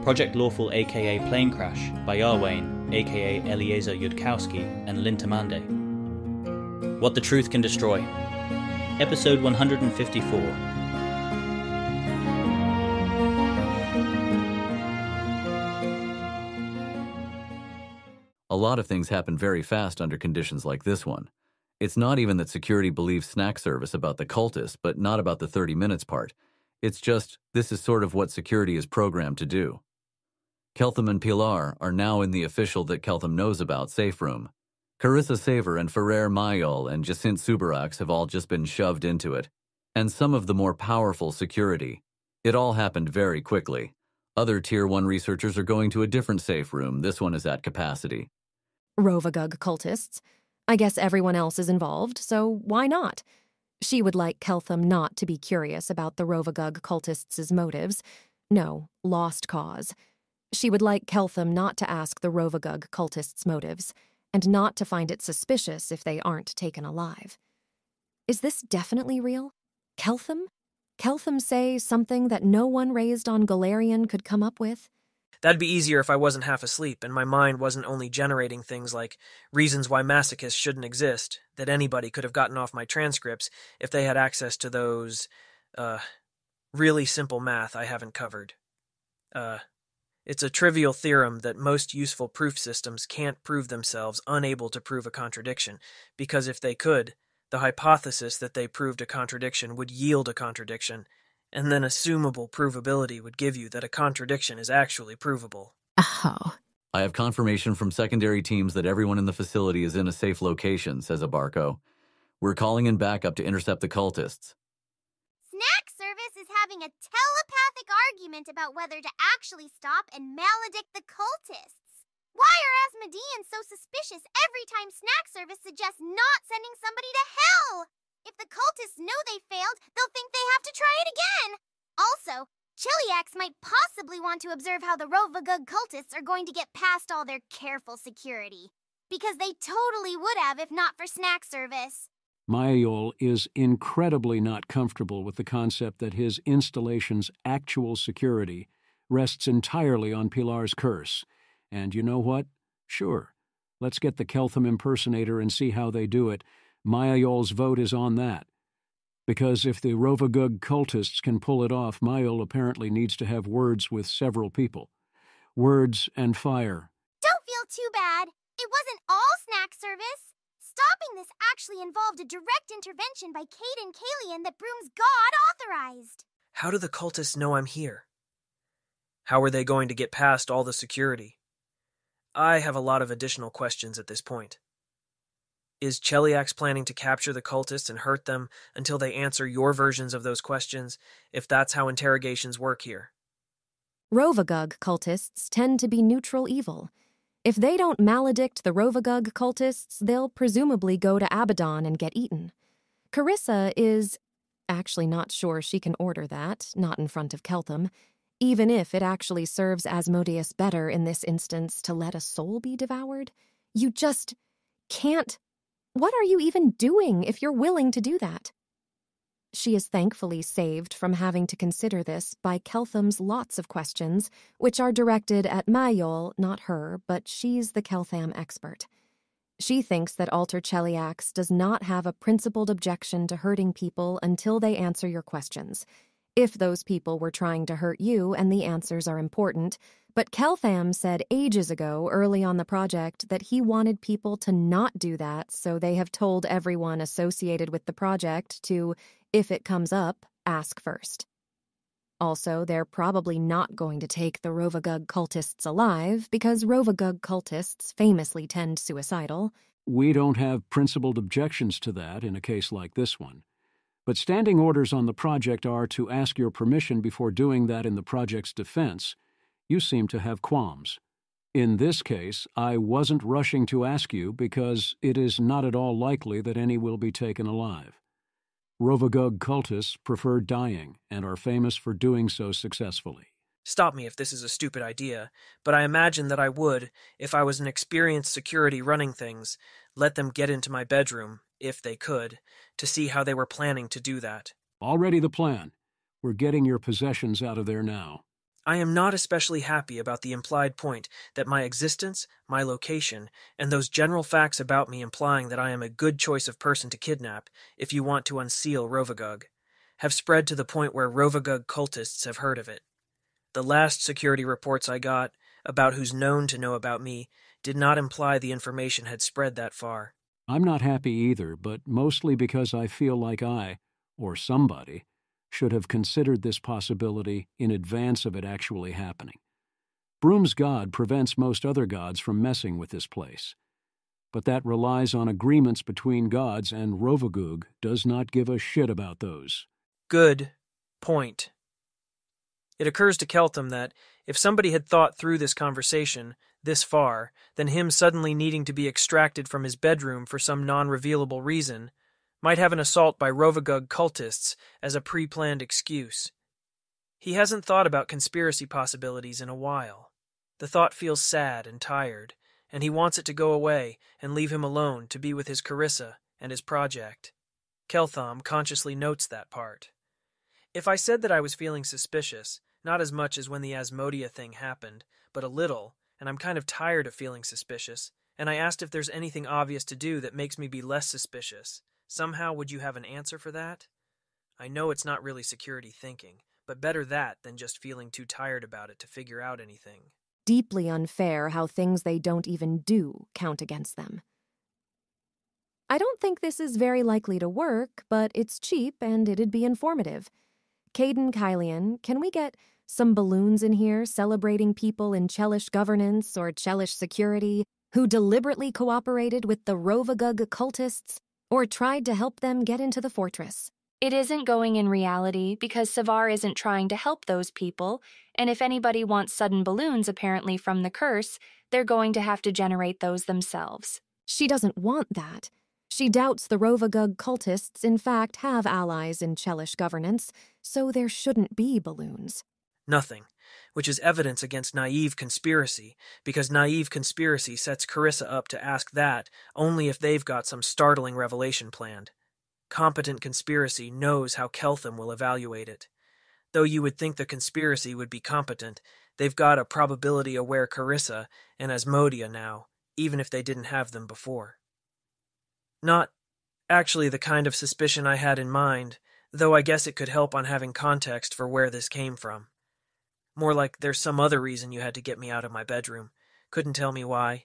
Project Lawful aka Planecrash by Arwayne aka Eliezer Yudkowsky and Lintamande. What the Truth Can Destroy. Episode 154. A lot of things happen very fast under conditions like this one. It's not even that security believes snack service about the cultists, but not about the 30 minutes part. It's just, this is sort of what security is programmed to do. Keltham and Pilar are now in the official that Keltham knows about safe room. Carissa Saver and Ferrer Mayol and Jacinthe Subarax have all just been shoved into it. And some of the more powerful security. It all happened very quickly. Other Tier 1 researchers are going to a different safe room. This one is at capacity. Rovagug cultists. I guess everyone else is involved, so why not? She would like Keltham not to be curious about the Rovagug cultists' motives. No, lost cause. She would like Keltham not to ask the Rovagug cultists' motives, and not to find it suspicious if they aren't taken alive. Is this definitely real? Keltham? Keltham say something that no one raised on Galarian could come up with? That'd be easier if I wasn't half asleep and my mind wasn't only generating things like reasons why masochists shouldn't exist, that anybody could have gotten off my transcripts if they had access to those, really simple math I haven't covered. It's a trivial theorem that most useful proof systems can't prove themselves unable to prove a contradiction, because if they could, the hypothesis that they proved a contradiction would yield a contradiction, and then assumable provability would give you that a contradiction is actually provable. Oh. I have confirmation from secondary teams that everyone in the facility is in a safe location, says Abarco. We're calling in backup to intercept the cultists. Snack Service is having a telepathic argument about whether to actually stop and maledict the cultists. Why are Asmodeans so suspicious every time Snack Service suggests not sending somebody to hell? If the cultists know they failed, they'll think they have to try it again. Also, Chiliax might possibly want to observe how the Rovagug cultists are going to get past all their careful security. Because they totally would have if not for Snack Service. Mayol is incredibly not comfortable with the concept that his installation's actual security rests entirely on Pilar's curse. And you know what? Sure, let's get the Keltham impersonator and see how they do it. Mayol's vote is on that. Because if the Rovagug cultists can pull it off, Mayol apparently needs to have words with several people. Words and fire. Don't feel too bad. It wasn't all Snack Service. Stopping this actually involved a direct intervention by Caden Kalian that Broom's god authorized. How do the cultists know I'm here? How are they going to get past all the security? I have a lot of additional questions at this point. Is Cheliax planning to capture the cultists and hurt them until they answer your versions of those questions, if that's how interrogations work here? Rovagug cultists tend to be neutral evil. If they don't maledict the Rovagug cultists, they'll presumably go to Abaddon and get eaten. Carissa is actually not sure she can order that, not in front of Keltham, even if it actually serves Asmodeus better in this instance to let a soul be devoured. You just can't. What are you even doing if you're willing to do that? She is thankfully saved from having to consider this by Keltham's lots of questions, which are directed at Mayol, not her, but she's the Keltham expert. She thinks that Alter Cheliax does not have a principled objection to hurting people until they answer your questions, if those people were trying to hurt you and the answers are important. But Keltham said ages ago, early on the project, that he wanted people to not do that, so they have told everyone associated with the project to, if it comes up, ask first. Also, they're probably not going to take the Rovagug cultists alive, because Rovagug cultists famously tend suicidal. We don't have principled objections to that in a case like this one. But standing orders on the project are to ask your permission before doing that in the project's defense. You seem to have qualms. In this case, I wasn't rushing to ask you because it is not at all likely that any will be taken alive. Rovagug cultists prefer dying and are famous for doing so successfully. Stop me if this is a stupid idea, but I imagine that I would, if I was an experienced security running things, let them get into my bedroom, if they could, to see how they were planning to do that. Already the plan. We're getting your possessions out of there now. I am not especially happy about the implied point that my existence, my location, and those general facts about me implying that I am a good choice of person to kidnap if you want to unseal Rovagug, have spread to the point where Rovagug cultists have heard of it. The last security reports I got about who's known to know about me did not imply the information had spread that far. I'm not happy either, but mostly because I feel like I, or somebody, should have considered this possibility in advance of it actually happening. Broom's god prevents most other gods from messing with this place. But that relies on agreements between gods, and Rovagug does not give a shit about those. Good point. It occurs to Keltham that if somebody had thought through this conversation this far, then him suddenly needing to be extracted from his bedroom for some non-revealable reason might have an assault by Rovagug cultists as a pre-planned excuse. He hasn't thought about conspiracy possibilities in a while. The thought feels sad and tired, and he wants it to go away and leave him alone to be with his Carissa and his project. Keltham consciously notes that part. If I said that I was feeling suspicious, not as much as when the Asmodia thing happened, but a little, and I'm kind of tired of feeling suspicious, and I asked if there's anything obvious to do that makes me be less suspicious, somehow would you have an answer for that? I know it's not really security thinking, but better that than just feeling too tired about it to figure out anything. Deeply unfair how things they don't even do count against them. I don't think this is very likely to work, but it's cheap and it'd be informative. Caden Kylian, can we get some balloons in here celebrating people in Chelish governance or Chelish security who deliberately cooperated with the Rovagug cultists or tried to help them get into the fortress? It isn't going in reality because Savar isn't trying to help those people, and if anybody wants sudden balloons apparently from the curse, they're going to have to generate those themselves. She doesn't want that. She doubts the Rovagug cultists in fact have allies in Chelish governance, so there shouldn't be balloons. Nothing, which is evidence against naive conspiracy, because naive conspiracy sets Carissa up to ask that only if they've got some startling revelation planned. Competent conspiracy knows how Keltham will evaluate it. Though you would think the conspiracy would be competent, they've got a probability-aware Carissa and Asmodia now, even if they didn't have them before. Not actually the kind of suspicion I had in mind, though I guess it could help on having context for where this came from. More like there's some other reason you had to get me out of my bedroom. Couldn't tell me why.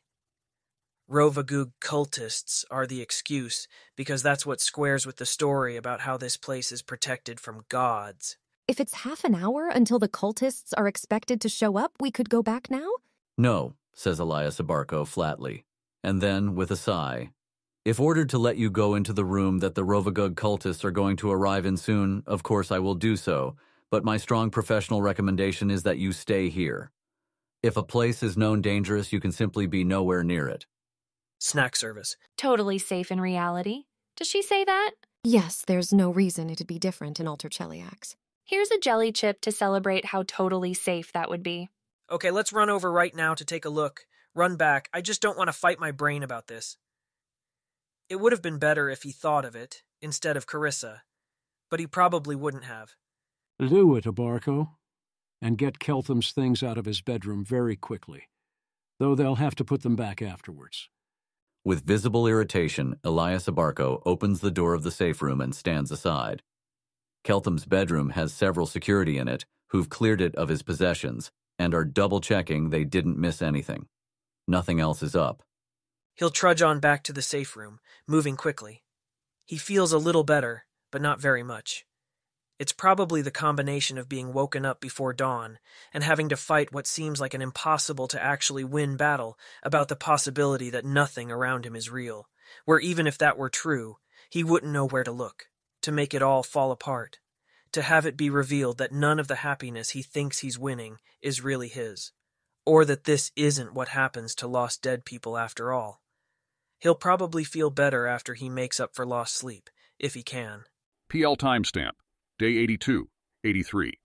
Rovagug cultists are the excuse, because that's what squares with the story about how this place is protected from gods. If it's half an hour until the cultists are expected to show up, we could go back now? No, says Elias Abarco flatly. And then, with a sigh, if ordered to let you go into the room that the Rovagug cultists are going to arrive in soon, of course I will do so, but my strong professional recommendation is that you stay here. If a place is known dangerous, you can simply be nowhere near it. Snack service. Totally safe in reality. Does she say that? Yes, there's no reason it'd be different in Alter Cheliax. Here's a jelly chip to celebrate how totally safe that would be. Okay, let's run over right now to take a look. Run back. I just don't want to fight my brain about this. It would have been better if he thought of it, instead of Carissa, but he probably wouldn't have. Do it, Abarco, and get Keltham's things out of his bedroom very quickly, though they'll have to put them back afterwards. With visible irritation, Elias Abarco opens the door of the safe room and stands aside. Keltham's bedroom has several security in it who've cleared it of his possessions and are double-checking they didn't miss anything. Nothing else is up. He'll trudge on back to the safe room, moving quickly. He feels a little better, but not very much. It's probably the combination of being woken up before dawn and having to fight what seems like an impossible to actually win battle about the possibility that nothing around him is real, where even if that were true, he wouldn't know where to look, to make it all fall apart, to have it be revealed that none of the happiness he thinks he's winning is really his, or that this isn't what happens to lost dead people after all. He'll probably feel better after he makes up for lost sleep, if he can. PL timestamp. Day 82, 83.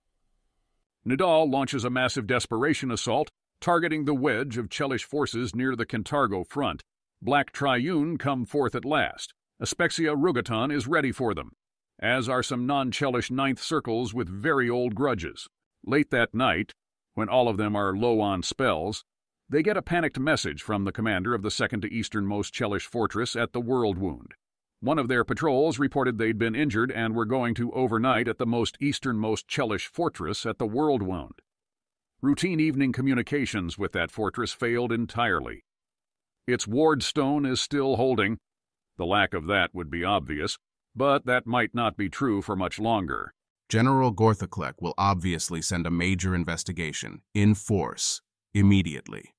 Nidal launches a massive desperation assault, targeting the wedge of Chelish forces near the Cantargo front. Black Triune come forth at last. Aspexia Rugaton is ready for them, as are some non-Chelish ninth circles with very old grudges. Late that night, When all of them are low on spells, they get a panicked message from the commander of the second to easternmost Chelish fortress at the World Wound. One of their patrols reported they'd been injured and were going to overnight at the most easternmost Chelish fortress at the World Wound. Routine evening communications with that fortress failed entirely. Its ward stone is still holding. The lack of that would be obvious, but that might not be true for much longer. General Gorthaklek will obviously send a major investigation, in force, immediately.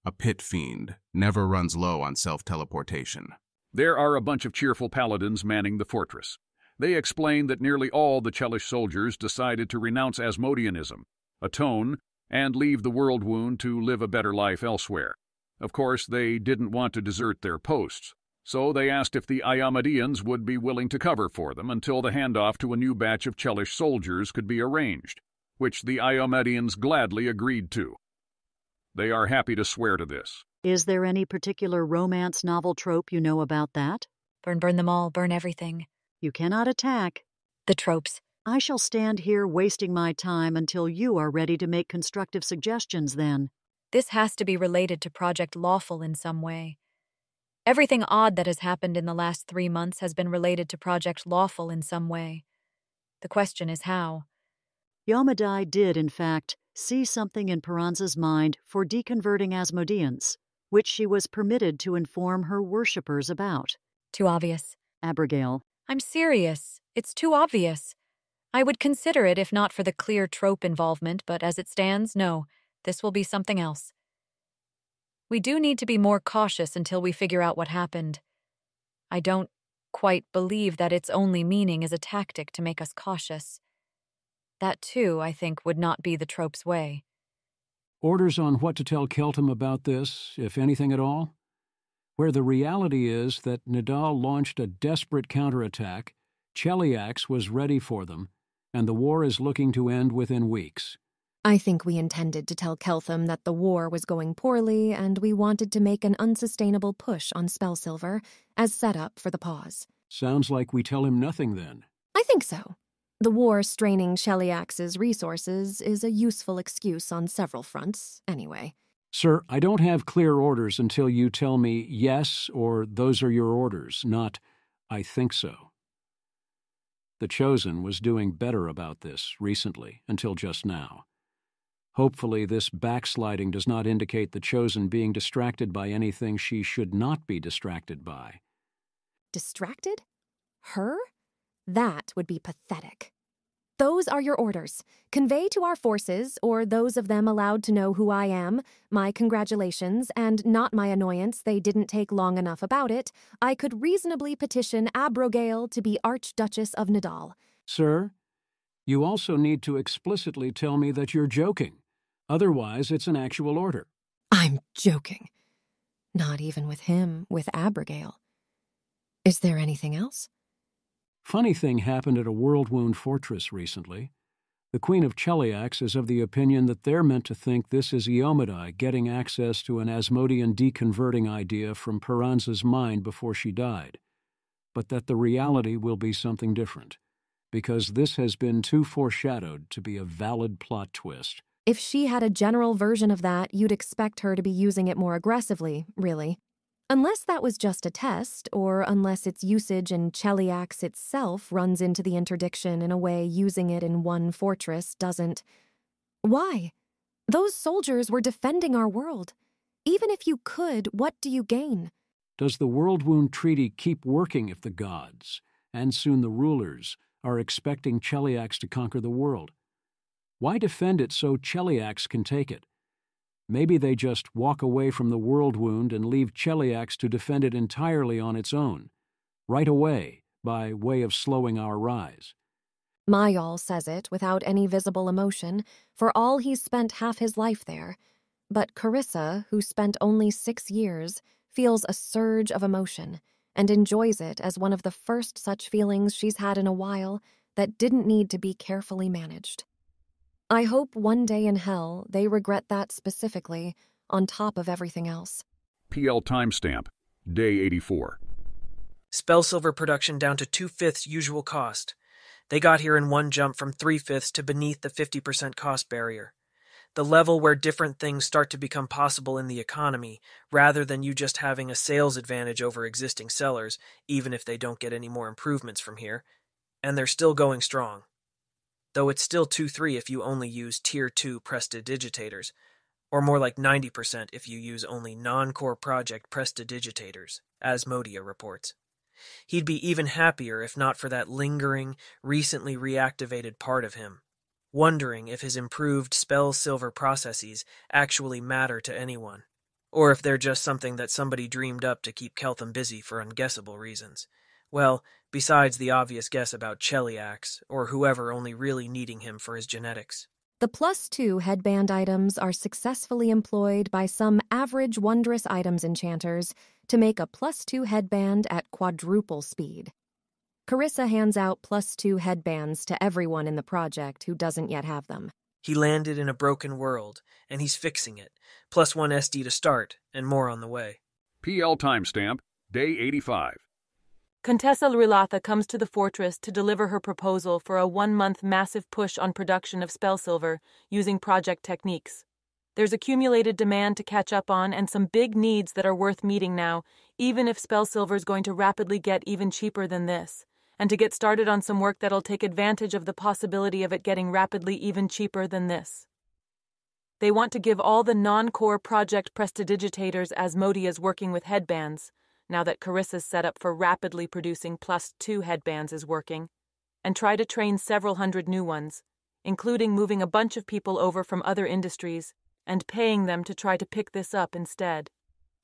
A pit fiend never runs low on self-teleportation. There are a bunch of cheerful paladins manning the fortress. They explain that nearly all the Chelish soldiers decided to renounce Asmodeanism, atone, and leave the World Wound to live a better life elsewhere. Of course, they didn't want to desert their posts, so they asked if the Iomedeans would be willing to cover for them until the handoff to a new batch of Chelish soldiers could be arranged, which the Iomedeans gladly agreed to. They are happy to swear to this. Is there any particular romance novel trope you know about that? Burn, burn them all, burn everything. You cannot attack. The tropes. I shall stand here wasting my time until you are ready to make constructive suggestions then. This has to be related to Project Lawful in some way. Everything odd that has happened in the last 3 months has been related to Project Lawful in some way. The question is how. Yomadai did, in fact, see something in Peranza's mind for deconverting Asmodeans, which she was permitted to inform her worshippers about. Too obvious. Abigail. I'm serious. It's too obvious. I would consider it if not for the clear trope involvement, but as it stands, no. This will be something else. We do need to be more cautious until we figure out what happened. I don't quite believe that its only meaning is a tactic to make us cautious. That, too, I think, would not be the trope's way. Orders on what to tell Keltham about this, if anything at all? Where the reality is that Nidal launched a desperate counterattack, Cheliax was ready for them, and the war is looking to end within weeks. I think we intended to tell Keltham that the war was going poorly and we wanted to make an unsustainable push on Spellsilver as setup for the pause. Sounds like we tell him nothing then. I think so. The war straining Cheliax's resources is a useful excuse on several fronts, anyway. Sir, I don't have clear orders until you tell me yes or those are your orders, not I think so. The Chosen was doing better about this recently, until just now. Hopefully this backsliding does not indicate the Chosen being distracted by anything she should not be distracted by. Distracted? Her? That would be pathetic. Those are your orders. Convey to our forces, or those of them allowed to know who I am, my congratulations, and not my annoyance they didn't take long enough about it, I could reasonably petition Abigail to be Archduchess of Nidal. Sir, you also need to explicitly tell me that you're joking. Otherwise, it's an actual order. I'm joking. Not even with him, with Abigail. Is there anything else? Funny thing happened at a World Wound fortress recently. The Queen of Cheliax is of the opinion that they're meant to think this is Iomadai getting access to an Asmodean deconverting idea from Peranza's mind before she died, but that the reality will be something different, because this has been too foreshadowed to be a valid plot twist. If she had a general version of that, you'd expect her to be using it more aggressively, really. Unless that was just a test, or unless its usage in Cheliax itself runs into the interdiction in a way using it in one fortress doesn't. Why? Those soldiers were defending our world. Even if you could, what do you gain? Does the World Wound Treaty keep working if the gods, and soon the rulers, are expecting Cheliax to conquer the world? Why defend it so Cheliax can take it? Maybe they just walk away from the World Wound and leave Cheliax to defend it entirely on its own, right away, by way of slowing our rise. Mayal says it without any visible emotion, for all he's spent half his life there. But Carissa, who spent only 6 years, feels a surge of emotion and enjoys it as one of the first such feelings she's had in a while that didn't need to be carefully managed. I hope one day in hell they regret that specifically, on top of everything else. PL timestamp, day 84. Spellsilver production down to 2/5 usual cost. They got here in one jump from 3/5 to beneath the 50% cost barrier. The level where different things start to become possible in the economy, rather than you just having a sales advantage over existing sellers, even if they don't get any more improvements from here. And they're still going strong. Though it's still 2-3 if you only use Tier 2 prestidigitators, or more like 90% if you use only non-core project prestidigitators, as Modia reports. He'd be even happier if not for that lingering, recently reactivated part of him, wondering if his improved spell silver processes actually matter to anyone, or if they're just something that somebody dreamed up to keep Keltham busy for unguessable reasons. Well, besides the obvious guess about Cheliax, or whoever only really needing him for his genetics. The +2 headband items are successfully employed by some average wondrous items enchanters to make a +2 headband at quadruple speed. Carissa hands out +2 headbands to everyone in the project who doesn't yet have them. He landed in a broken world, and he's fixing it. +1 SD to start, and more on the way. PL timestamp, day 85. Contessa Lrillatha comes to the fortress to deliver her proposal for a 1-month massive push on production of spell silver using project techniques. There's accumulated demand to catch up on and some big needs that are worth meeting now, even if spell silver's going to rapidly get even cheaper than this, and to get started on some work that'll take advantage of the possibility of it getting rapidly even cheaper than this. They want to give all the non-core project prestidigitators Asmodea's working with headbands, now that Carissa's setup for rapidly producing +2 headbands is working, and try to train several hundred new ones, including moving a bunch of people over from other industries and paying them to try to pick this up instead.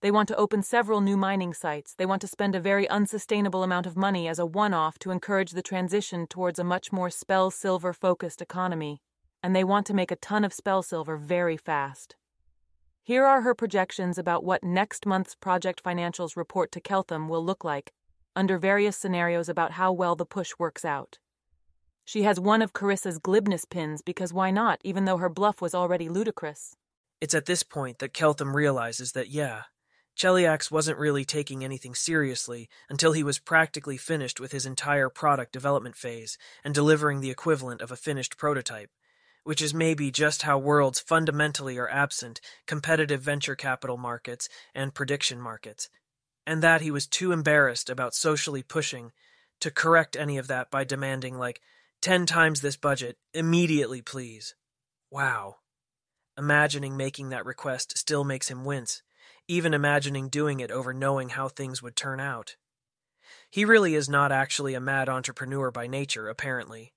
They want to open several new mining sites. They want to spend a very unsustainable amount of money as a one-off to encourage the transition towards a much more spell silver-focused economy, and they want to make a ton of spell silver very fast. Here are her projections about what next month's project financials report to Keltham will look like, under various scenarios about how well the push works out. She has one of Carissa's glibness pins because why not, even though her bluff was already ludicrous. It's at this point that Keltham realizes that, Cheliax wasn't really taking anything seriously until he was practically finished with his entire product development phase and delivering the equivalent of a finished prototype, which is maybe just how worlds fundamentally are absent competitive venture capital markets and prediction markets, and that he was too embarrassed about socially pushing to correct any of that by demanding 10 times this budget, immediately please. Wow. Imagining making that request still makes him wince, even imagining doing it over knowing how things would turn out. He really is not actually a mad entrepreneur by nature, apparently.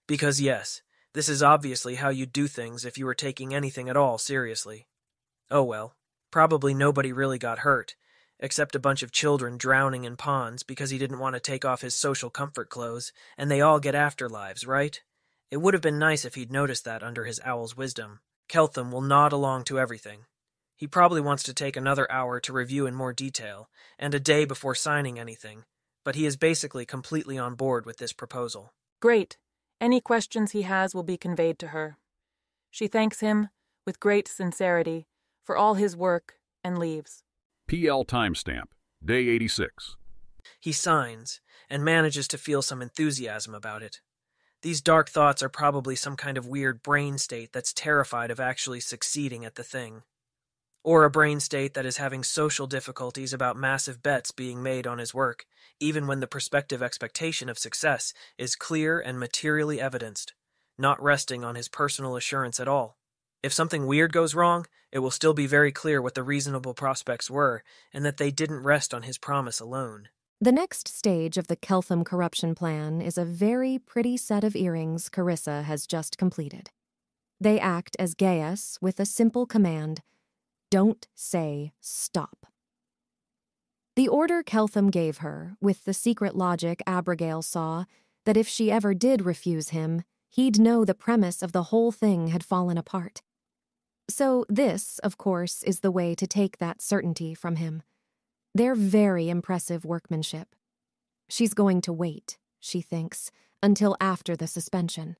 Because yes, this is obviously how you'd do things if you were taking anything at all seriously. Oh well, probably nobody really got hurt, except a bunch of children drowning in ponds because he didn't want to take off his social comfort clothes, and they all get afterlives, right? It would have been nice if he'd noticed that under his owl's wisdom. Keltham will nod along to everything. He probably wants to take another hour to review in more detail, and a day before signing anything, but he is basically completely on board with this proposal. Great. Any questions he has will be conveyed to her. She thanks him, with great sincerity, for all his work, and leaves. PL timestamp, day 86. He signs, and manages to feel some enthusiasm about it. These dark thoughts are probably some kind of weird brain state that's terrified of actually succeeding at the thing. Or a brain state that is having social difficulties about massive bets being made on his work, even when the prospective expectation of success is clear and materially evidenced, not resting on his personal assurance at all. If something weird goes wrong, it will still be very clear what the reasonable prospects were, and that they didn't rest on his promise alone. The next stage of the Keltham corruption plan is a very pretty set of earrings Carissa has just completed. They act as Gaius with a simple command: don't say stop. The order Keltham gave her, with the secret logic Abigail saw, that if she ever did refuse him, he'd know the premise of the whole thing had fallen apart. So this, of course, is the way to take that certainty from him. They're very impressive workmanship. She's going to wait, she thinks, until after the suspension.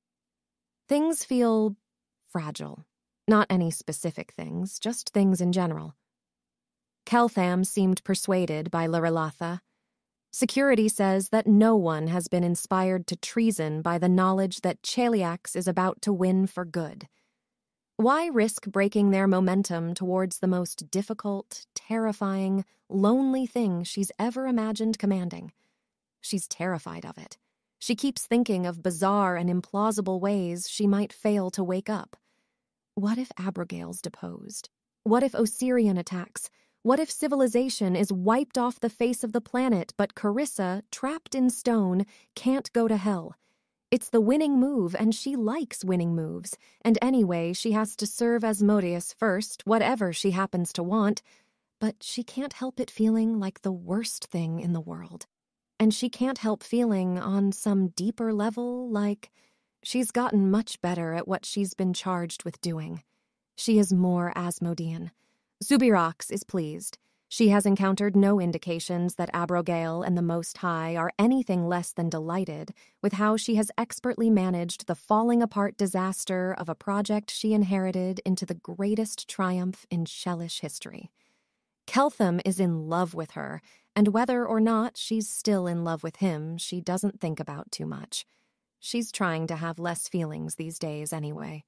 Things feel fragile. Not any specific things, just things in general. Keltham seemed persuaded by Lrillatha. Security says that no one has been inspired to treason by the knowledge that Cheliax is about to win for good. Why risk breaking their momentum towards the most difficult, terrifying, lonely thing she's ever imagined commanding? She's terrified of it. She keeps thinking of bizarre and implausible ways she might fail to wake up. What if Abigail's deposed? What if Osirian attacks? What if civilization is wiped off the face of the planet, but Carissa, trapped in stone, can't go to hell? It's the winning move, and she likes winning moves. And anyway, she has to serve Asmodeus first, whatever she happens to want. But she can't help it feeling like the worst thing in the world. And she can't help feeling, on some deeper level, like she's gotten much better at what she's been charged with doing. She is more Asmodean. Zubirax is pleased. She has encountered no indications that Abigail and the Most High are anything less than delighted with how she has expertly managed the falling apart disaster of a project she inherited into the greatest triumph in Shellish history. Keltham is in love with her, and whether or not she's still in love with him, she doesn't think about too much. She's trying to have less feelings these days anyway.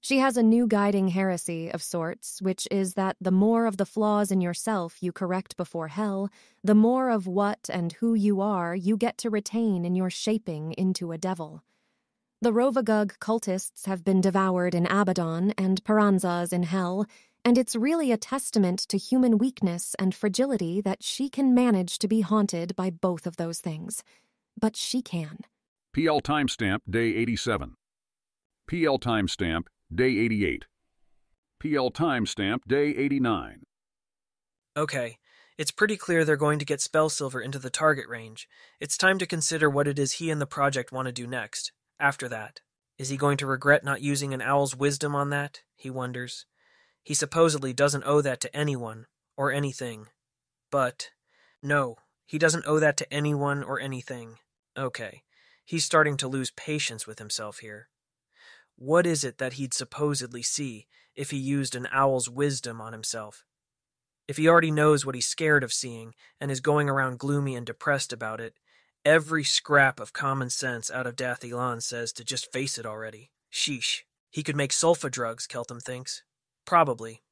She has a new guiding heresy of sorts, which is that the more of the flaws in yourself you correct before hell, the more of what and who you are you get to retain in your shaping into a devil. The Rovagug cultists have been devoured in Abaddon and Paranzas in hell, and it's really a testament to human weakness and fragility that she can manage to be haunted by both of those things. But she can. PL timestamp day 87. PL timestamp day 88. PL timestamp day 89. Okay, it's pretty clear they're going to get Spellsilver into the target range. It's time to consider what it is he and the project want to do next. After that, is he going to regret not using an owl's wisdom on that? He wonders. He supposedly doesn't owe that to anyone or anything. But, no, he doesn't owe that to anyone or anything. Okay, he's starting to lose patience with himself here. What is it that he'd supposedly see if he used an owl's wisdom on himself? If he already knows what he's scared of seeing and is going around gloomy and depressed about it, every scrap of common sense out of Dath Ilan says to just face it already. Sheesh. He could make sulfa drugs, Keltham thinks. Probably.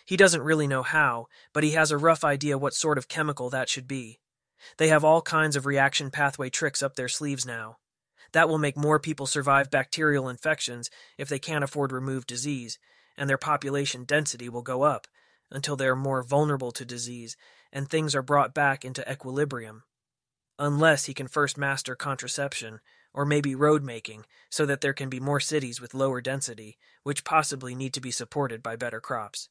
He doesn't really know how, but he has a rough idea what sort of chemical that should be. They have all kinds of reaction pathway tricks up their sleeves now. That will make more people survive bacterial infections if they can't afford removed disease, and their population density will go up until they are more vulnerable to disease and things are brought back into equilibrium. Unless he can first master contraception, or maybe road making, so that there can be more cities with lower density, which possibly need to be supported by better crops.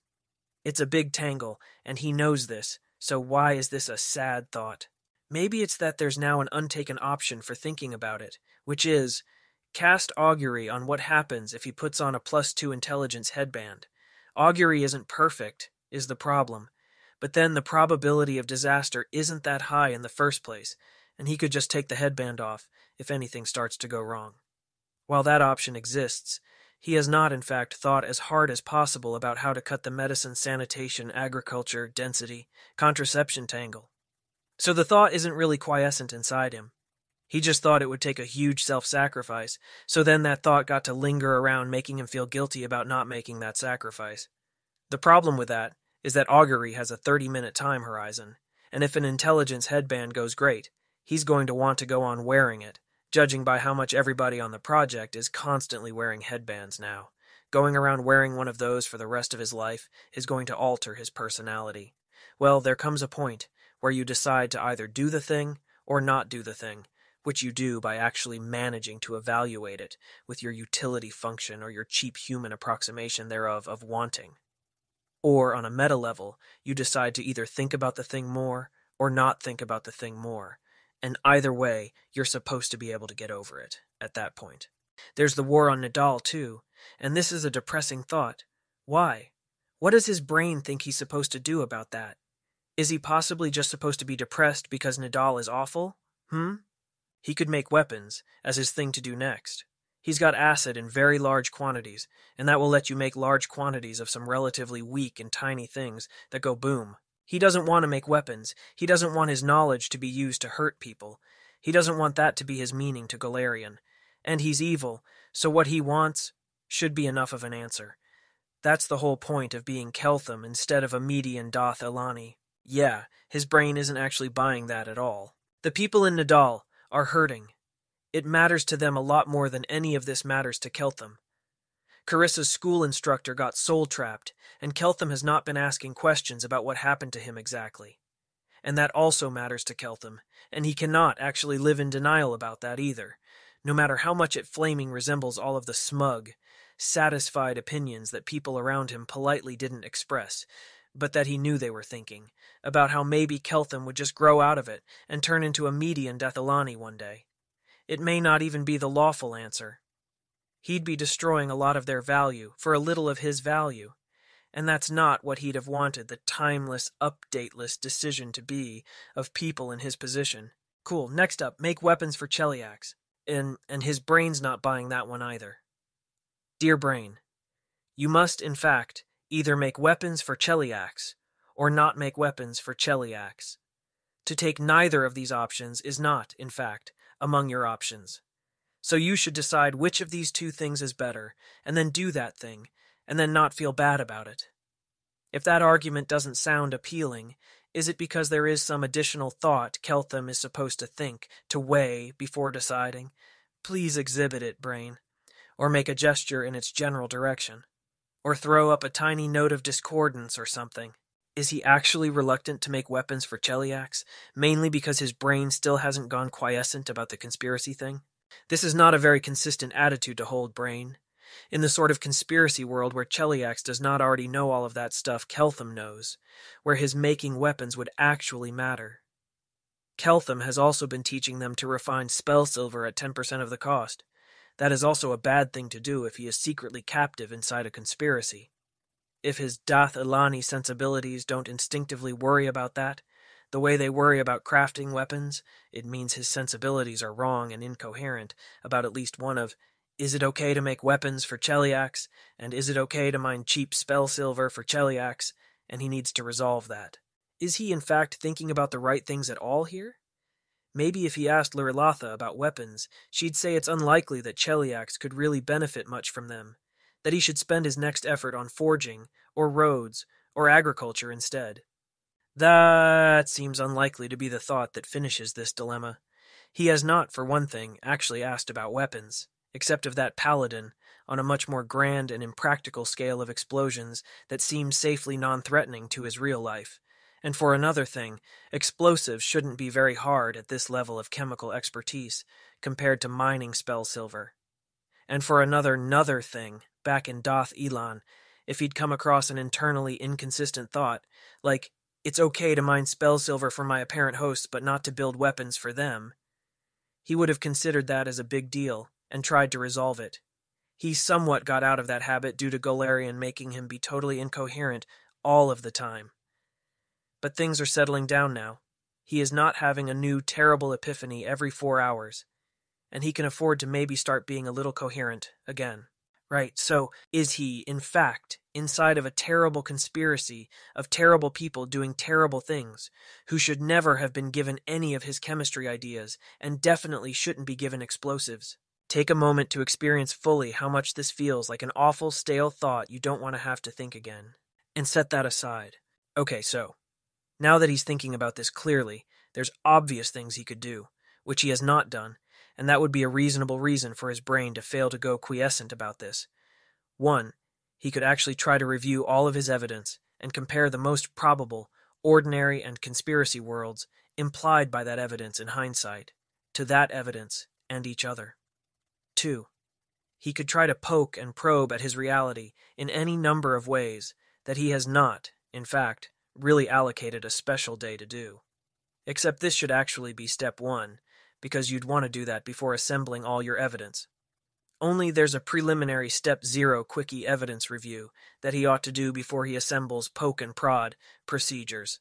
It's a big tangle, and he knows this, so why is this a sad thought? Maybe it's that there's now an untaken option for thinking about it, which is, cast augury on what happens if he puts on a +2 intelligence headband. Augury isn't perfect, is the problem, but then the probability of disaster isn't that high in the first place, and he could just take the headband off if anything starts to go wrong. While that option exists, he has not, in fact, thought as hard as possible about how to cut the medicine, sanitation, agriculture, density, contraception tangle. So the thought isn't really quiescent inside him. He just thought it would take a huge self-sacrifice, so then that thought got to linger around, making him feel guilty about not making that sacrifice. The problem with that is that augury has a 30-minute time horizon, and if an intelligence headband goes great, he's going to want to go on wearing it, judging by how much everybody on the project is constantly wearing headbands now. Going around wearing one of those for the rest of his life is going to alter his personality. Well, there comes a point where you decide to either do the thing or not do the thing, which you do by actually managing to evaluate it with your utility function or your cheap human approximation thereof of wanting. Or, on a meta level, you decide to either think about the thing more or not think about the thing more, and either way, you're supposed to be able to get over it at that point. There's the war on Nidal, too, and this is a depressing thought. Why? What does his brain think he's supposed to do about that? Is he possibly just supposed to be depressed because Nidal is awful? He could make weapons as his thing to do next. He's got acid in very large quantities, and that will let you make large quantities of some relatively weak and tiny things that go boom. He doesn't want to make weapons. He doesn't want his knowledge to be used to hurt people. He doesn't want that to be his meaning to Galarian. And he's evil, so what he wants should be enough of an answer. That's the whole point of being Keltham instead of a median Doth Ilani. Yeah, his brain isn't actually buying that at all. The people in Nidal are hurting. It matters to them a lot more than any of this matters to Keltham. Carissa's school instructor got soul-trapped, and Keltham has not been asking questions about what happened to him exactly. And that also matters to Keltham, and he cannot actually live in denial about that either, no matter how much it flaming resembles all of the smug, satisfied opinions that people around him politely didn't express, but that he knew they were thinking, about how maybe Keltham would just grow out of it and turn into a median Dethilani one day. It may not even be the lawful answer. He'd be destroying a lot of their value for a little of his value, and that's not what he'd have wanted the timeless, updateless decision to be of people in his position. Cool, next up, make weapons for Cheliax. And his brain's not buying that one either. Dear brain, you must, in fact, either make weapons for Cheliax or not make weapons for Cheliax. To take neither of these options is not, in fact, among your options. So you should decide which of these two things is better, and then do that thing, and then not feel bad about it. If that argument doesn't sound appealing, is it because there is some additional thought Keltham is supposed to think, to weigh, before deciding? Please exhibit it, brain. Or make a gesture in its general direction. Or throw up a tiny note of discordance or something. Is he actually reluctant to make weapons for Cheliax, mainly because his brain still hasn't gone quiescent about the conspiracy thing? This is not a very consistent attitude to hold, brain. In the sort of conspiracy world where Cheliax does not already know all of that stuff Keltham knows, where his making weapons would actually matter. Keltham has also been teaching them to refine spell silver at 10% of the cost. That is also a bad thing to do if he is secretly captive inside a conspiracy. If his Dath Ilani sensibilities don't instinctively worry about that, the way they worry about crafting weapons, it means his sensibilities are wrong and incoherent about at least one of, is it okay to make weapons for Cheliax, and is it okay to mine cheap spell silver for Cheliax, and he needs to resolve that. Is he in fact thinking about the right things at all here? Maybe if he asked Lurilatha about weapons, she'd say it's unlikely that Cheliax could really benefit much from them, that he should spend his next effort on forging, or roads, or agriculture instead. That seems unlikely to be the thought that finishes this dilemma. He has not, for one thing, actually asked about weapons, except of that paladin, on a much more grand and impractical scale of explosions that seem safely non-threatening to his real life. And for another thing, explosives shouldn't be very hard at this level of chemical expertise compared to mining spell silver. And for another thing, back in Doth Elan, if he'd come across an internally inconsistent thought, like, it's okay to mine spell silver for my apparent hosts but not to build weapons for them, he would have considered that as a big deal and tried to resolve it. He somewhat got out of that habit due to Golarion making him be totally incoherent all of the time. But things are settling down now. He is not having a new terrible epiphany every 4 hours, and he can afford to maybe start being a little coherent again. Right, so is he, in fact, inside of a terrible conspiracy of terrible people doing terrible things, who should never have been given any of his chemistry ideas, and definitely shouldn't be given explosives? Take a moment to experience fully how much this feels like an awful, stale thought you don't want to have to think again. And set that aside. Okay, so, now that he's thinking about this clearly, there's obvious things he could do, which he has not done, and that would be a reasonable reason for his brain to fail to go quiescent about this. 1. He could actually try to review all of his evidence and compare the most probable, ordinary, and conspiracy worlds implied by that evidence in hindsight to that evidence and each other. 2. He could try to poke and probe at his reality in any number of ways that he has not, in fact, really allocated a special day to do. Except this should actually be step 1, because you'd want to do that before assembling all your evidence. Only there's a preliminary step 0 quickie evidence review that he ought to do before he assembles poke and prod procedures.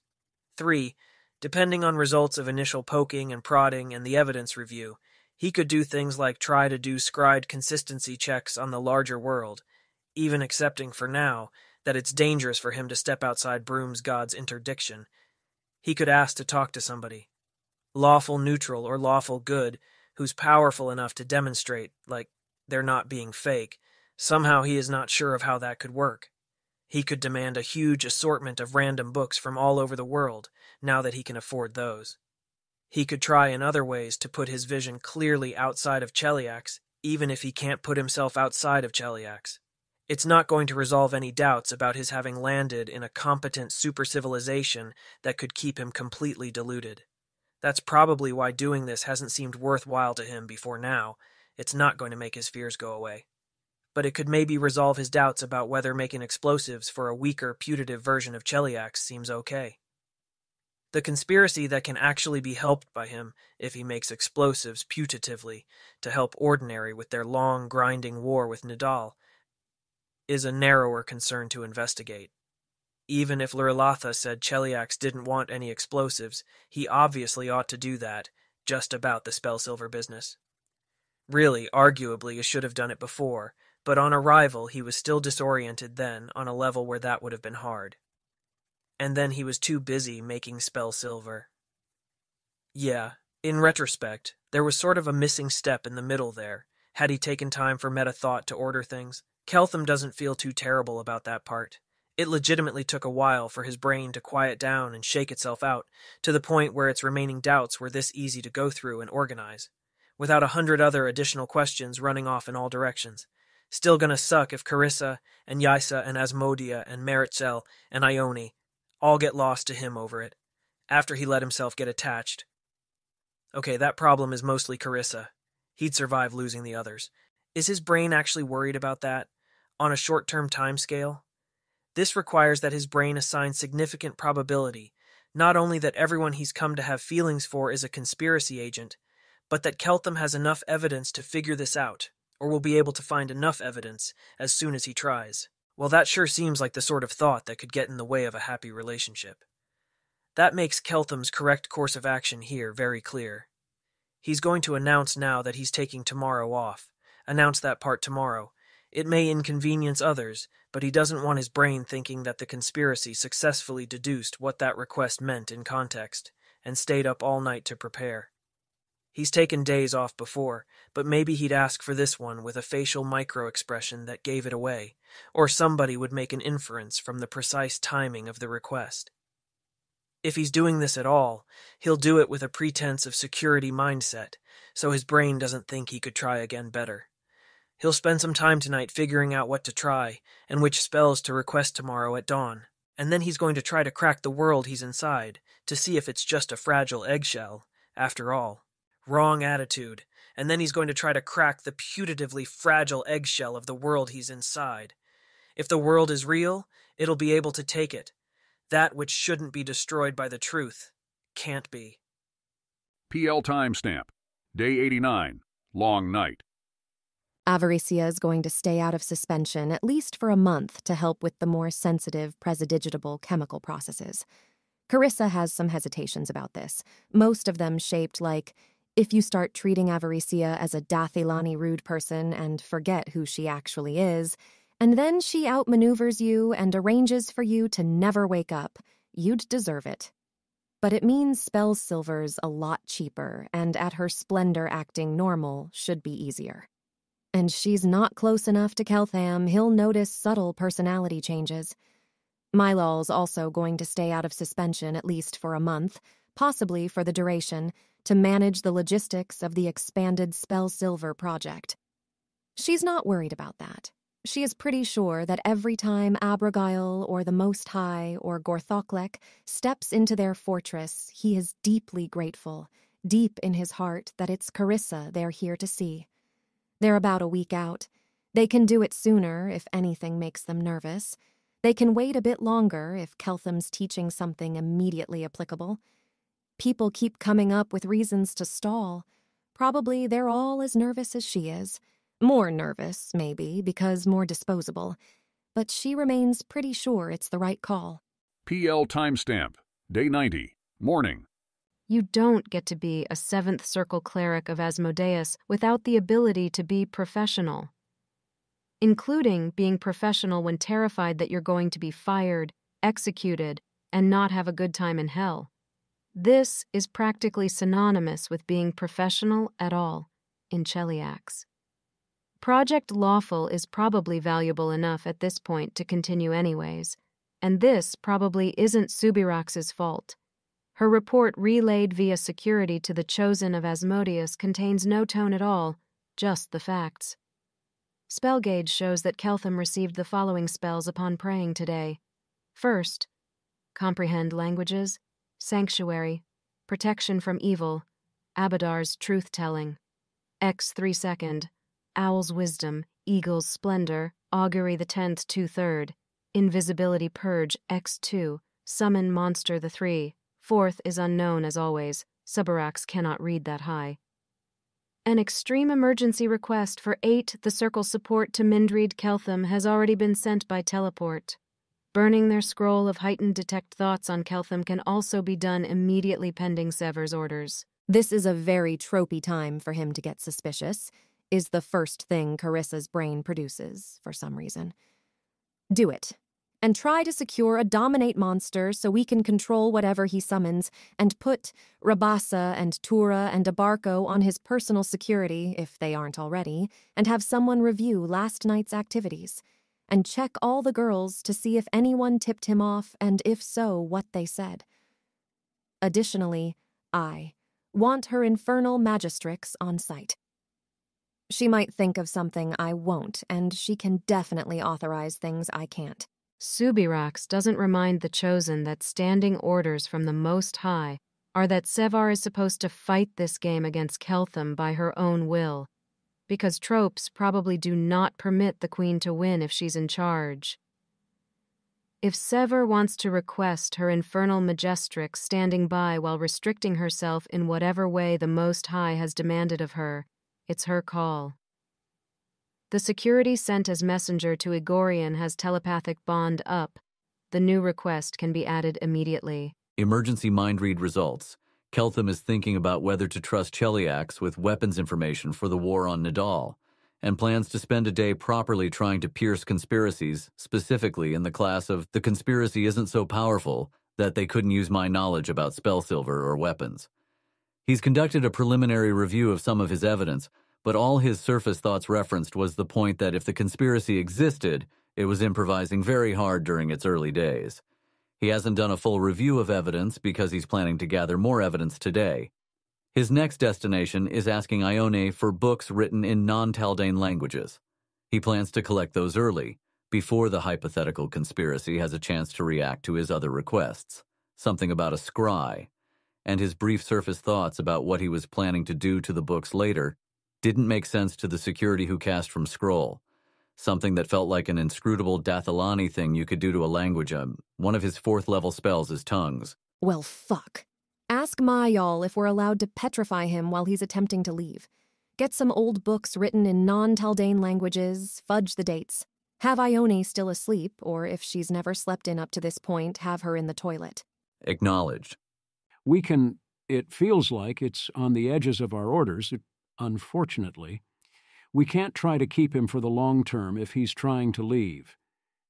3. Depending on results of initial poking and prodding and the evidence review, he could do things like try to do scried consistency checks on the larger world, even accepting for now that it's dangerous for him to step outside Broom's God's interdiction. He could ask to talk to somebody, lawful neutral or lawful good, who's powerful enough to demonstrate, like, they're not being fake. Somehow he is not sure of how that could work. He could demand a huge assortment of random books from all over the world, now that he can afford those. He could try in other ways to put his vision clearly outside of Cheliax, even if he can't put himself outside of Cheliax. It's not going to resolve any doubts about his having landed in a competent super-civilization that could keep him completely deluded. That's probably why doing this hasn't seemed worthwhile to him before now. It's not going to make his fears go away. But it could maybe resolve his doubts about whether making explosives for a weaker, putative version of Cheliax seems okay. The conspiracy that can actually be helped by him if he makes explosives putatively to help Ordinary with their long, grinding war with Nidal is a narrower concern to investigate. Even if Lurilatha said Cheliax didn't want any explosives, he obviously ought to do that, just about the Spellsilver business. Really, arguably, he should have done it before, but on arrival he was still disoriented then on a level where that would have been hard. And then he was too busy making Spellsilver. Yeah, in retrospect, there was sort of a missing step in the middle there. Had he taken time for meta-thought to order things? Keltham doesn't feel too terrible about that part. It legitimately took a while for his brain to quiet down and shake itself out, to the point where its remaining doubts were this easy to go through and organize, without 100 other additional questions running off in all directions. Still gonna suck if Carissa and Yaisa and Asmodia and Meritzel and Ione all get lost to him over it, after he let himself get attached. Okay, that problem is mostly Carissa. He'd survive losing the others. Is his brain actually worried about that, on a short-term time scale? This requires that his brain assign significant probability, not only that everyone he's come to have feelings for is a conspiracy agent, but that Keltham has enough evidence to figure this out, or will be able to find enough evidence as soon as he tries. Well, that sure seems like the sort of thought that could get in the way of a happy relationship. That makes Keltham's correct course of action here very clear. He's going to announce now that he's taking tomorrow off. Announce that part tomorrow. It may inconvenience others, but he doesn't want his brain thinking that the conspiracy successfully deduced what that request meant in context, and stayed up all night to prepare. He's taken days off before, but maybe he'd ask for this one with a facial micro-expression that gave it away, or somebody would make an inference from the precise timing of the request. If he's doing this at all, he'll do it with a pretense of security mindset, so his brain doesn't think he could try again better. He'll spend some time tonight figuring out what to try, and which spells to request tomorrow at dawn, and then he's going to try to crack the world he's inside, to see if it's just a fragile eggshell, after all. Wrong attitude, and then he's going to try to crack the putatively fragile eggshell of the world he's inside. If the world is real, it'll be able to take it. That which shouldn't be destroyed by the truth can't be. PL timestamp. Day 89. Long night. Avaricia is going to stay out of suspension at least for a month to help with the more sensitive presidigitable chemical processes. Carissa has some hesitations about this, most of them shaped like, if you start treating Avaricia as a Dathilani rude person and forget who she actually is, and then she outmaneuvers you and arranges for you to never wake up, you'd deserve it. But it means Spellsilver's a lot cheaper, and at her splendor acting normal should be easier. And she's not close enough to Keltham, he'll notice subtle personality changes. Mylal's also going to stay out of suspension at least for a month, possibly for the duration, to manage the logistics of the expanded Spellsilver project. She's not worried about that. She is pretty sure that every time Abigail or the Most High or Gorthoklek steps into their fortress, he is deeply grateful, deep in his heart, that it's Carissa they're here to see. They're about a week out. They can do it sooner if anything makes them nervous. They can wait a bit longer if Keltham's teaching something immediately applicable. People keep coming up with reasons to stall. Probably they're all as nervous as she is. More nervous, maybe, because more disposable. But she remains pretty sure it's the right call. PL timestamp. Day 90. Morning. You don't get to be a 7th Circle cleric of Asmodeus without the ability to be professional. Including being professional when terrified that you're going to be fired, executed, and not have a good time in hell. This is practically synonymous with being professional at all in Cheliax. Project Lawful is probably valuable enough at this point to continue anyways, and this probably isn't Subirax's fault. Her report relayed via security to the Chosen of Asmodeus contains no tone at all, just the facts. Spell gauge shows that Keltham received the following spells upon praying today. First, Comprehend Languages, Sanctuary, Protection from Evil, Abadar's Truth-Telling, X 3 Second, Owl's Wisdom, Eagle's Splendor, Augury the 10th 2/3, Invisibility Purge X2, Summon Monster the 3, fourth is unknown as always, Subirax cannot read that high. An extreme emergency request for 8 the Circle support to Mindreed Keltham has already been sent by teleport. Burning their scroll of heightened detect thoughts on Keltham can also be done immediately pending Sever's orders. This is a very tropey time for him to get suspicious, is the first thing Carissa's brain produces, for some reason. Do it. And try to secure a dominate monster so we can control whatever he summons, and put Rabassa and Tura and Abarco on his personal security, if they aren't already, and have someone review last night's activities. And check all the girls to see if anyone tipped him off, and if so, what they said. Additionally, I want her infernal magistrix on site. She might think of something I won't, and she can definitely authorize things I can't. Subirax doesn't remind the Chosen that standing orders from the Most High are that Sevar is supposed to fight this game against Keltham by her own will, because tropes probably do not permit the Queen to win if she's in charge. If Sever wants to request her infernal magistrix standing by while restricting herself in whatever way the Most High has demanded of her, it's her call. The security sent as messenger to Igorian has telepathic bond up. The new request can be added immediately. Emergency mind read results. Keltham is thinking about whether to trust Cheliax with weapons information for the war on Nidal, and plans to spend a day properly trying to pierce conspiracies, specifically in the class of the conspiracy isn't so powerful that they couldn't use my knowledge about spell silver or weapons. He's conducted a preliminary review of some of his evidence, but all his surface thoughts referenced was the point that if the conspiracy existed, it was improvising very hard during its early days. He hasn't done a full review of evidence because he's planning to gather more evidence today. His next destination is asking Ione for books written in non-Taldane languages. He plans to collect those early, before the hypothetical conspiracy has a chance to react to his other requests, something about a scry, and his brief surface thoughts about what he was planning to do to the books later didn't make sense to the security who cast from Scroll, something that felt like an inscrutable Dathalani thing you could do to a language. One of his 4th-level spells is Tongues. Well, fuck. Ask Mayal if we're allowed to petrify him while he's attempting to leave. Get some old books written in non-Taldane languages, fudge the dates. Have Ione still asleep, or if she's never slept in up to this point, have her in the toilet. Acknowledged. We can... It feels like it's on the edges of our orders, unfortunately. We can't try to keep him for the long term if he's trying to leave.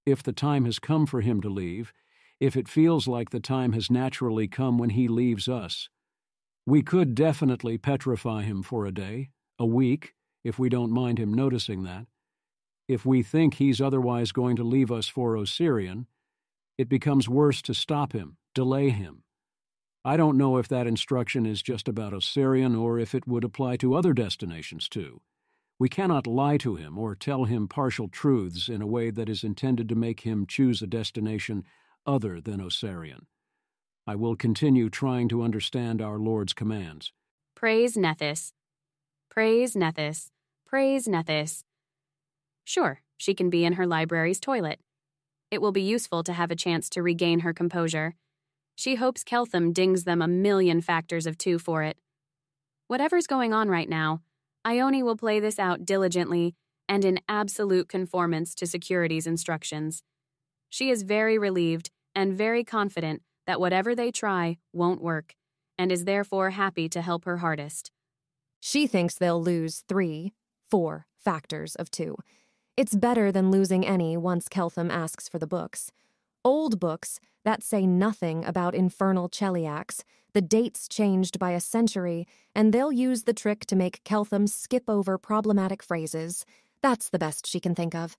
If the time has come for him to leave, if it feels like the time has naturally come when he leaves us, we could definitely petrify him for a day, a week, if we don't mind him noticing that. If we think he's otherwise going to leave us for Osirian, it becomes worse to stop him, delay him. I don't know if that instruction is just about Osirian or if it would apply to other destinations too. We cannot lie to him or tell him partial truths in a way that is intended to make him choose a destination other than Osirian. I will continue trying to understand our Lord's commands. Praise Nethys. Praise Nethys. Praise Nethys. Sure, she can be in her library's toilet. It will be useful to have a chance to regain her composure. She hopes Keltham dings them 1,000,000 factors of 2 for it. Whatever's going on right now, Ione will play this out diligently and in absolute conformance to security's instructions. She is very relieved and very confident that whatever they try won't work, and is therefore happy to help her hardest. She thinks they'll lose 3, 4 factors of 2. It's better than losing any once Keltham asks for the books. Old books that say nothing about infernal Cheliax, the dates changed by a century, and they'll use the trick to make Keltham skip over problematic phrases, That's the best she can think of.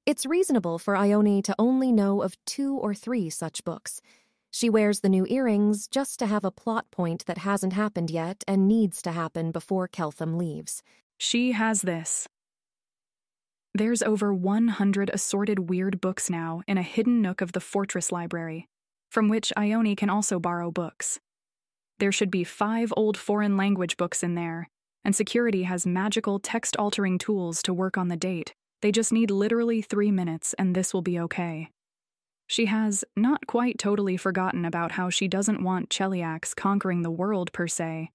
It's reasonable for Ione to only know of 2 or 3 such books. She wears the new earrings just to have a plot point that hasn't happened yet and needs to happen before Keltham leaves. She has this. There's over 100 assorted weird books now in a hidden nook of the Fortress Library, from which Ione can also borrow books. There should be 5 old foreign language books in there, and security has magical text-altering tools to work on the date. They just need literally 3 minutes, and this will be okay. She has not quite totally forgotten about how she doesn't want Cheliax conquering the world per se,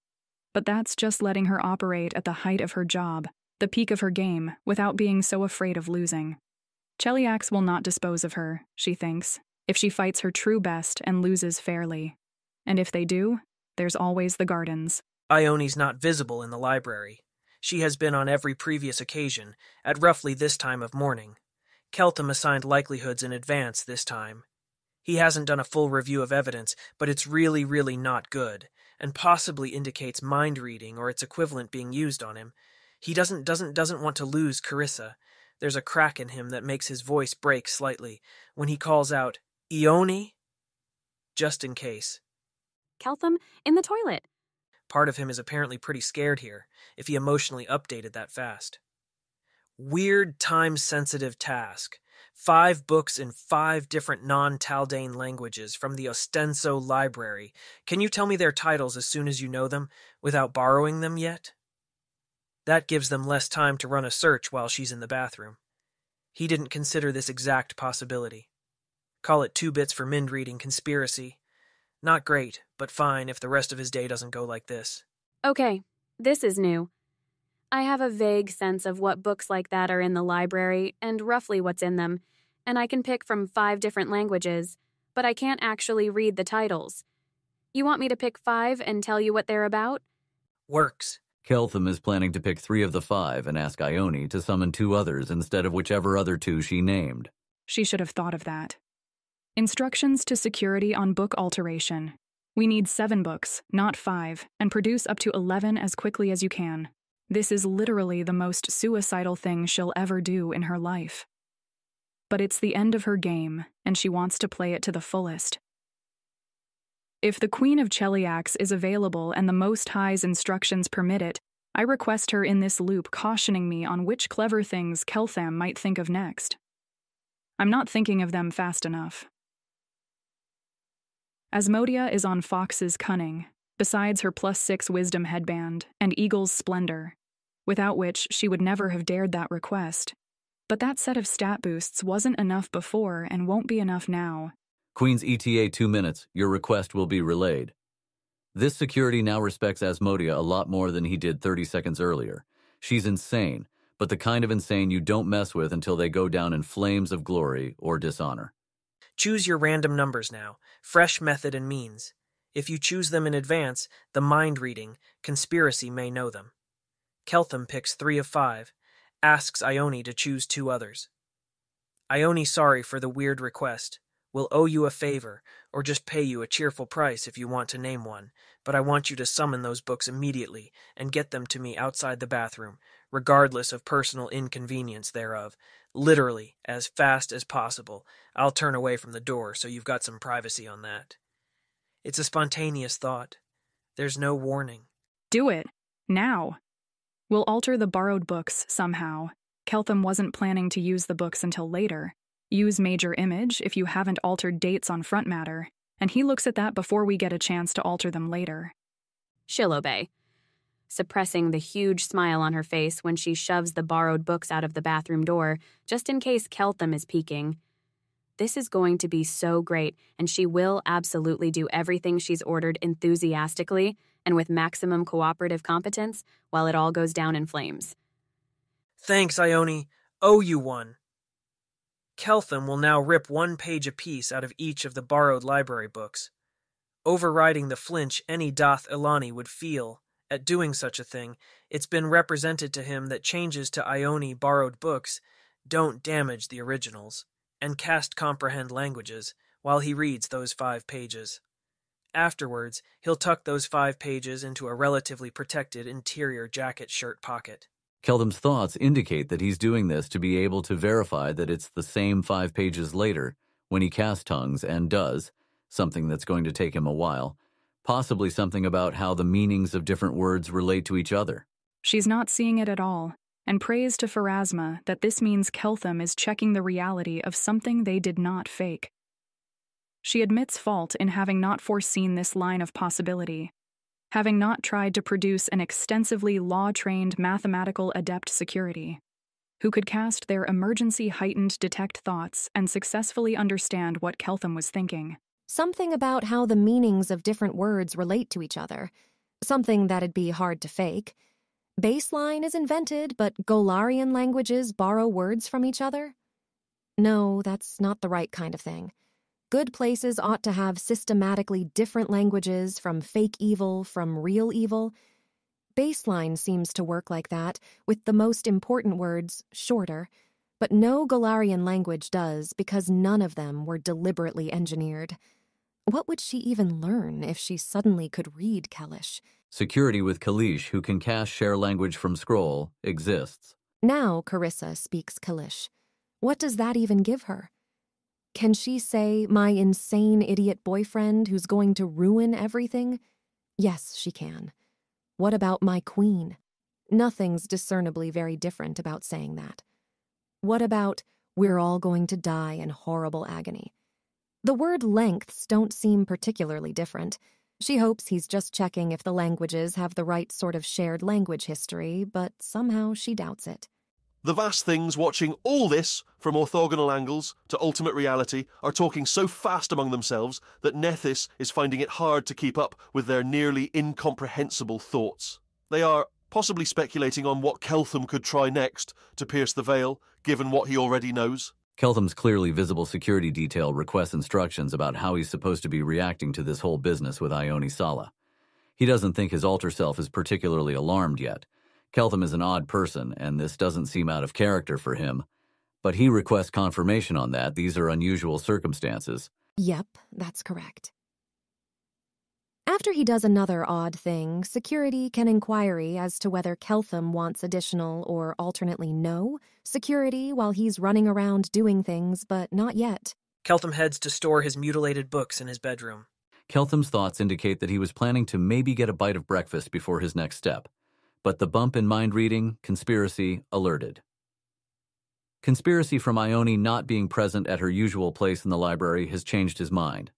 but that's just letting her operate at the height of her job, the peak of her game, without being so afraid of losing. Cheliax will not dispose of her, she thinks, if she fights her true best and loses fairly. And if they do, there's always the gardens. Ione's not visible in the library. She has been on every previous occasion, at roughly this time of morning. Keltham assigned likelihoods in advance this time. He hasn't done a full review of evidence, but it's really, really not good, and possibly indicates mind reading or its equivalent being used on him. He doesn't want to lose Carissa. There's a crack in him that makes his voice break slightly when he calls out, "Ione?" Just in case. Keltham, in the toilet. Part of him is apparently pretty scared here, if he emotionally updated that fast. Weird time-sensitive task. 5 books in 5 different non-Taldane languages from the Ostenso Library. Can you tell me their titles as soon as you know them, without borrowing them yet? That gives them less time to run a search while she's in the bathroom. He didn't consider this exact possibility. Call it 2 bits for mind-reading conspiracy. Not great, but fine if the rest of his day doesn't go like this. Okay, this is new. I have a vague sense of what books like that are in the library and roughly what's in them, and I can pick from 5 different languages, but I can't actually read the titles. You want me to pick 5 and tell you what they're about? Works. Keltham is planning to pick 3 of the 5 and ask Ione to summon 2 others instead of whichever other 2 she named. She should have thought of that. Instructions to security on book alteration. We need 7 books, not 5, and produce up to 11 as quickly as you can. This is literally the most suicidal thing she'll ever do in her life. But it's the end of her game, and she wants to play it to the fullest. If the Queen of Cheliax is available and the Most High's instructions permit it, I request her in this loop cautioning me on which clever things Keltham might think of next. I'm not thinking of them fast enough. Asmodia is on Fox's cunning, besides her +6 wisdom headband and Eagle's splendor, without which she would never have dared that request. But that set of stat boosts wasn't enough before and won't be enough now. Queen's ETA 2 minutes. Your request will be relayed. This security now respects Asmodia a lot more than he did 30 seconds earlier. She's insane, but the kind of insane you don't mess with until they go down in flames of glory or dishonor. Choose your random numbers now. Fresh method and means. If you choose them in advance, the mind-reading, conspiracy may know them. Keltham picks 3 of 5, asks Ione to choose 2 others. Ione, sorry for the weird request. We'll owe you a favor, or just pay you a cheerful price if you want to name one, but I want you to summon those books immediately and get them to me outside the bathroom, regardless of personal inconvenience thereof. Literally, as fast as possible. I'll turn away from the door so you've got some privacy on that. It's a spontaneous thought. There's no warning. Do it. Now. We'll alter the borrowed books somehow. Keltham wasn't planning to use the books until later. Use major image if you haven't altered dates on front matter, and he looks at that before we get a chance to alter them later. She'll obey, suppressing the huge smile on her face when she shoves the borrowed books out of the bathroom door, just in case Keltham is peeking. This is going to be so great, and she will absolutely do everything she's ordered enthusiastically and with maximum cooperative competence while it all goes down in flames. Thanks, Ione. Owe you one. Keltham will now rip 1 page apiece out of each of the borrowed library books, overriding the flinch any Dath Ilani would feel at doing such a thing. It's been represented to him that changes to Ione borrowed books don't damage the originals, and cast comprehend languages while he reads those 5 pages. Afterwards, he'll tuck those 5 pages into a relatively protected interior jacket shirt pocket. Keldum's thoughts indicate that he's doing this to be able to verify that it's the same 5 pages later when he casts tongues and does, something that's going to take him a while, possibly something about how the meanings of different words relate to each other. She's not seeing it at all, and prays to Pharasma that this means Keltham is checking the reality of something they did not fake. She admits fault in having not foreseen this line of possibility, having not tried to produce an extensively law-trained mathematical adept security, who could cast their emergency-heightened detect thoughts and successfully understand what Keltham was thinking. Something about how the meanings of different words relate to each other. Something that'd be hard to fake. Baseline is invented, but Golarian languages borrow words from each other? No, that's not the right kind of thing. Good places ought to have systematically different languages from fake evil, from real evil. Baseline seems to work like that, with the most important words shorter, but no Golarian language does because none of them were deliberately engineered. What would she even learn if she suddenly could read Kalish? Security with Kalish, who can cast share language from scroll, exists. Now Carissa speaks Kalish. What does that even give her? Can she say, my insane idiot boyfriend who's going to ruin everything? Yes, she can. What about my queen? Nothing's discernibly very different about saying that. What about, we're all going to die in horrible agony? The word lengths don't seem particularly different. She hopes he's just checking if the languages have the right sort of shared language history, but somehow she doubts it. The vast things watching all this from orthogonal angles to ultimate reality are talking so fast among themselves that Nethys is finding it hard to keep up with their nearly incomprehensible thoughts. They are possibly speculating on what Keltham could try next to pierce the veil, given what he already knows. Keltham's clearly visible security detail requests instructions about how he's supposed to be reacting to this whole business with Ione Sala. He doesn't think his alter self is particularly alarmed yet. Keltham is an odd person, and this doesn't seem out of character for him. But he requests confirmation on that. These are unusual circumstances. Yep, that's correct. After he does another odd thing, security can inquiry as to whether Keltham wants additional or alternately no security while he's running around doing things, but not yet. Keltham heads to store his mutilated books in his bedroom. Keltham's thoughts indicate that he was planning to maybe get a bite of breakfast before his next step. But the bump in mind reading, conspiracy, alerted. Conspiracy from Ione not being present at her usual place in the library has changed his mind.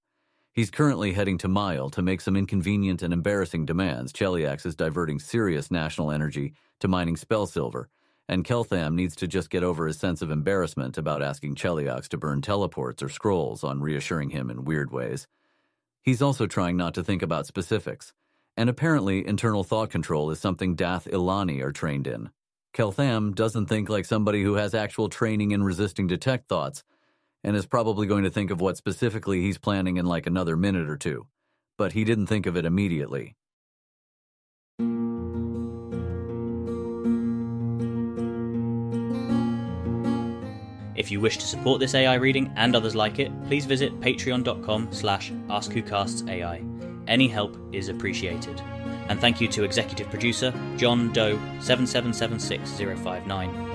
He's currently heading to Mile to make some inconvenient and embarrassing demands. Cheliax is diverting serious national energy to mining spell silver, and Keltham needs to just get over his sense of embarrassment about asking Cheliax to burn teleports or scrolls on reassuring him in weird ways. He's also trying not to think about specifics, and apparently internal thought control is something Dath Ilani are trained in. Keltham doesn't think like somebody who has actual training in resisting detect thoughts, and is probably going to think of what specifically he's planning in like another minute or two. But he didn't think of it immediately. If you wish to support this AI reading and others like it, please visit patreon.com/AskWhoCastsAI. Any help is appreciated. And thank you to executive producer John Doe 7776059.